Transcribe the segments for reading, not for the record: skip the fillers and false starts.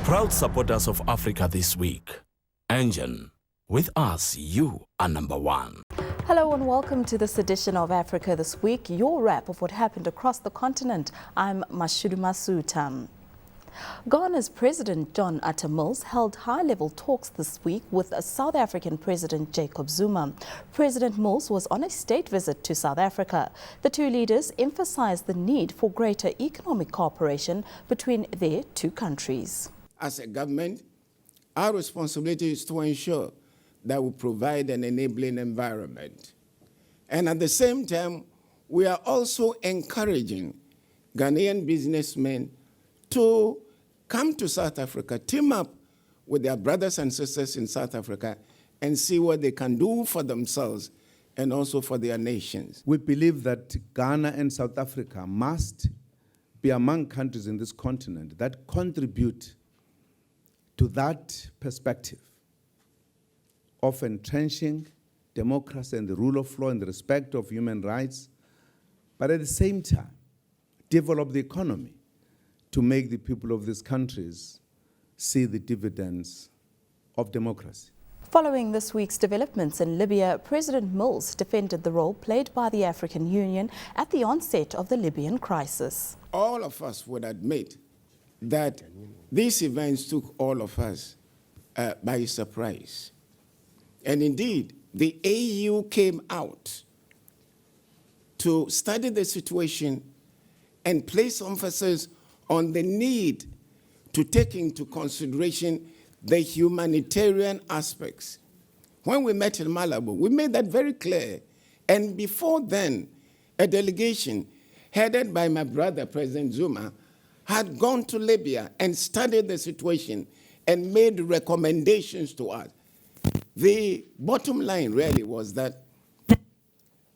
Proud supporters of Africa this week. Anjan, with us, you are number one. Hello and welcome to this edition of Africa This Week, your wrap of what happened across the continent. I'm Mashudu Masuta. Ghana's President John Atta Mills held high-level talks this week with South African President Jacob Zuma. President Mills was on a state visit to South Africa. The two leaders emphasized the need for greater economic cooperation between their two countries. As a government, our responsibility is to ensure that we provide an enabling environment. And at the same time, we are also encouraging Ghanaian businessmen to come to South Africa, team up with their brothers and sisters in South Africa, and see what they can do for themselves and also for their nations. We believe that Ghana and South Africa must be among countries in this continent that contribute to that perspective of entrenching democracy and the rule of law and the respect of human rights, but at the same time, develop the economy to make the people of these countries see the dividends of democracy. Following this week's developments in Libya, President Mills defended the role played by the African Union at the onset of the Libyan crisis. All of us would admit that these events took all of us by surprise. And indeed, the AU came out to study the situation and place emphasis on the need to take into consideration the humanitarian aspects. When we met in Malabo, we made that very clear. And before then, a delegation headed by my brother, President Zuma, had gone to Libya and studied the situation and made recommendations to us. The bottom line really was that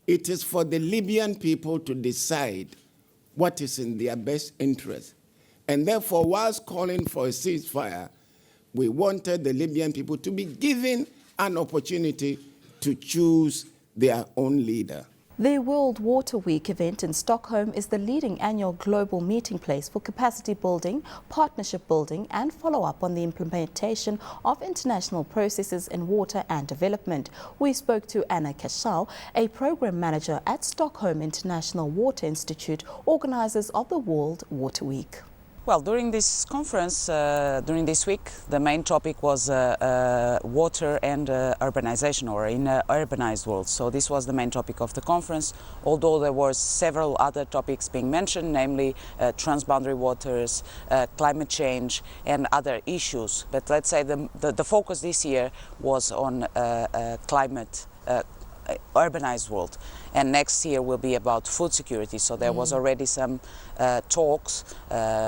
it is for the Libyan people to decide what is in their best interest. And therefore, whilst calling for a ceasefire, we wanted the Libyan people to be given an opportunity to choose their own leader. The World Water Week event in Stockholm is the leading annual global meeting place for capacity building, partnership building and follow-up on the implementation of international processes in water and development. We spoke to Anna Kashal, a program manager at Stockholm International Water Institute, organizers of the World Water Week. Well, during this conference, during this week, the main topic was water and urbanization, or in an urbanized world. So this was the main topic of the conference, although there were several other topics being mentioned, namely transboundary waters, climate change and other issues. But let's say the focus this year was on climate urbanized world, and next year will be about food security. So there was already some talks,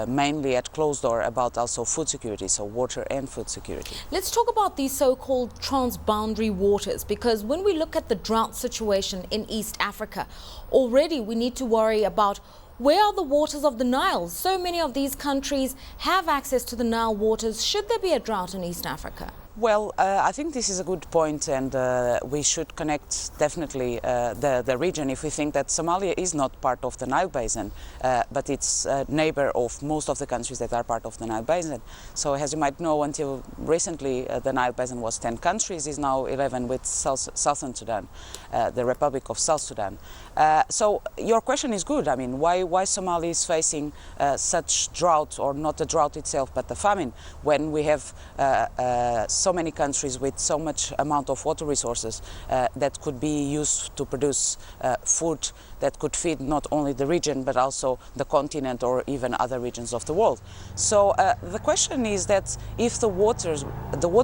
mainly at closed door, about also food security, so water and food security. Let's talk about these so-called transboundary waters, because when we look at the drought situation in East Africa, already we need to worry about where are the waters of the Nile. So many of these countries have access to the Nile waters. Should there be a drought in East Africa? Well, I think this is a good point, and we should connect definitely the region. If we think that Somalia is not part of the Nile Basin, but it's a neighbor of most of the countries that are part of the Nile Basin. So as you might know, until recently the Nile Basin was 10 countries, is now 11 with Southern Sudan, the Republic of South Sudan. So your question is good. I mean, why Somalia is facing such drought, or not the drought itself, but the famine, when we have so many countries with so much amount of water resources that could be used to produce food that could feed not only the region but also the continent or even other regions of the world. So the question is that if the water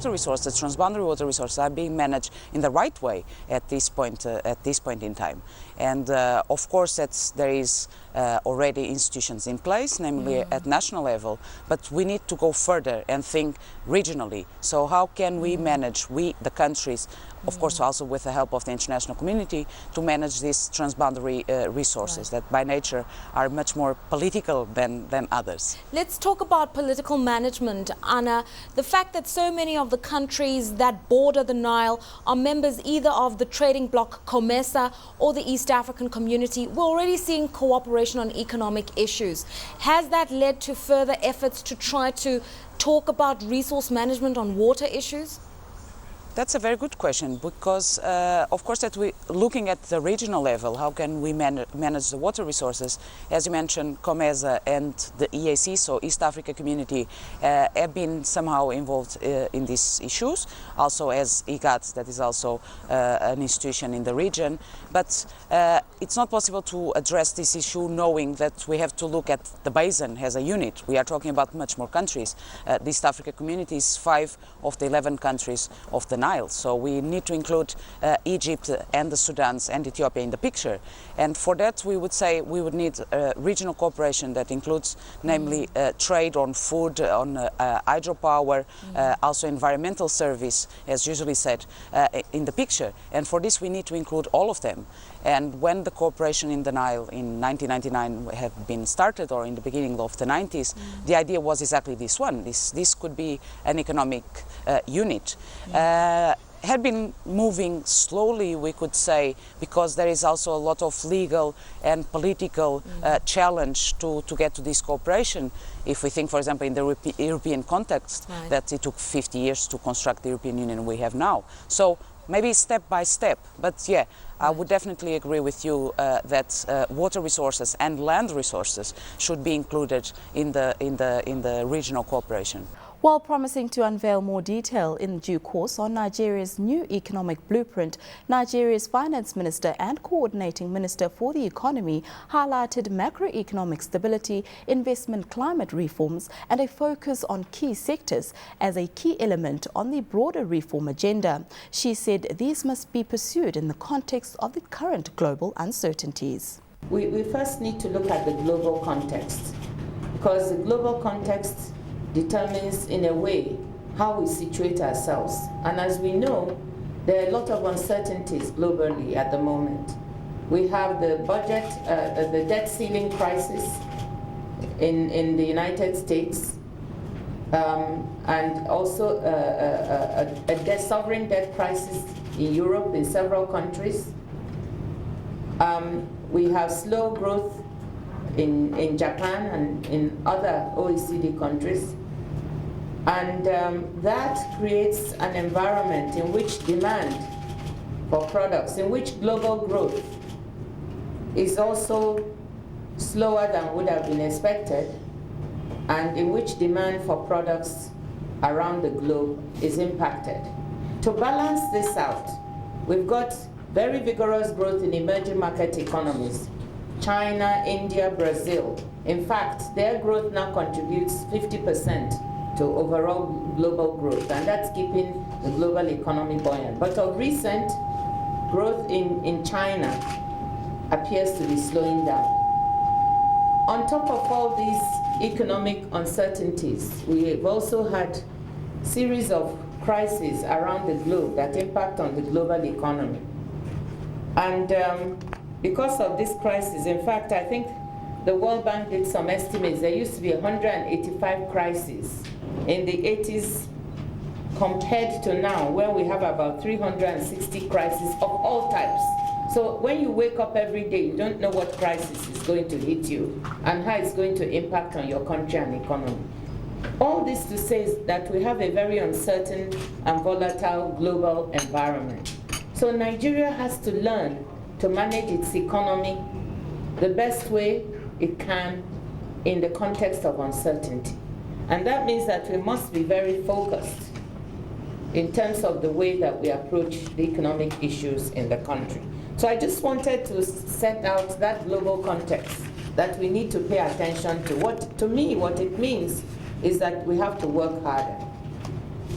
resources, the transboundary water resources, are being managed in the right way at this point in time. And of course there is already institutions in place, namely at national level, but we need to go further and think regionally. So how can we manage, the countries, of course also with the help of the international community, to manage these transboundary resources that by nature are much more political than others. Let's talk about political management, Anna. The fact that so many of the countries that border the Nile are members either of the trading bloc COMESA or the East African Community, we're already seeing cooperation cooperation on economic issues. Has that led to further efforts to try to talk about resource management on water issues? That's a very good question, because of course that we looking at the regional level, how can we manage the water resources? As you mentioned, COMESA and the EAC, so East Africa Community, have been somehow involved in these issues, also as IGAD, that is also an institution in the region. But it's not possible to address this issue knowing that we have to look at the basin as a unit. We are talking about much more countries. The East Africa Community is 5 of the 11 countries of the Nile. So we need to include Egypt and the Sudans and Ethiopia in the picture. And for that, we would say we would need regional cooperation that includes, namely, trade on food, on hydropower, also environmental service, as usually said, in the picture. And for this, we need to include all of them. And when the cooperation in the Nile in 1999 had been started, or in the beginning of the 90s, the idea was exactly this one. This could be an economic unit. Had been moving slowly, we could say, because there is also a lot of legal and political challenge to get to this cooperation. If we think, for example, in the European context, that it took 50 years to construct the European Union we have now. So maybe step by step, but yeah, I would definitely agree with you that water resources and land resources should be included in the regional cooperation. While promising to unveil more detail in due course on Nigeria's new economic blueprint, Nigeria's finance minister and coordinating minister for the economy highlighted macroeconomic stability, investment climate reforms and a focus on key sectors as a key element on the broader reform agenda. She said these must be pursued in the context of the current global uncertainties. We first need to look at the global context, because the global context determines in a way how we situate ourselves. And as we know, there are a lot of uncertainties globally at the moment. We have the budget, the debt ceiling crisis in the United States, and also a sovereign debt crisis in Europe, in several countries. We have slow growth in Japan and in other OECD countries. And that creates an environment in which demand for products, in which global growth is also slower than would have been expected, and in which demand for products around the globe is impacted. To balance this out, we've got very vigorous growth in emerging market economies. China, India, Brazil. In fact, their growth now contributes 50% to overall global growth, and that's keeping the global economy buoyant. But of recent, growth in China appears to be slowing down. On top of all these economic uncertainties, we have also had a series of crises around the globe that impact on the global economy. And because of this crisis, in fact, I think the World Bank did some estimates. There used to be 185 crises in the 80s compared to now, where we have about 360 crises of all types. So when you wake up every day, you don't know what crisis is going to hit you and how it's going to impact on your country and economy. All this to say is that we have a very uncertain and volatile global environment. So Nigeria has to learn to manage its economy the best way it can in the context of uncertainty. And that means that we must be very focused in terms of the way that we approach the economic issues in the country. So I just wanted to set out that global context that we need to pay attention to. To me, what it means is that we have to work harder.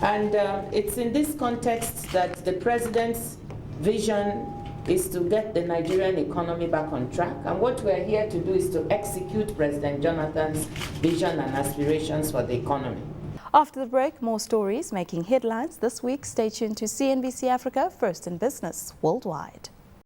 And it's in this context that the President's vision is to get the Nigerian economy back on track. And what we're here to do is to execute President Jonathan's vision and aspirations for the economy. After the break, more stories making headlines this week. Stay tuned to CNBC Africa, first in business worldwide.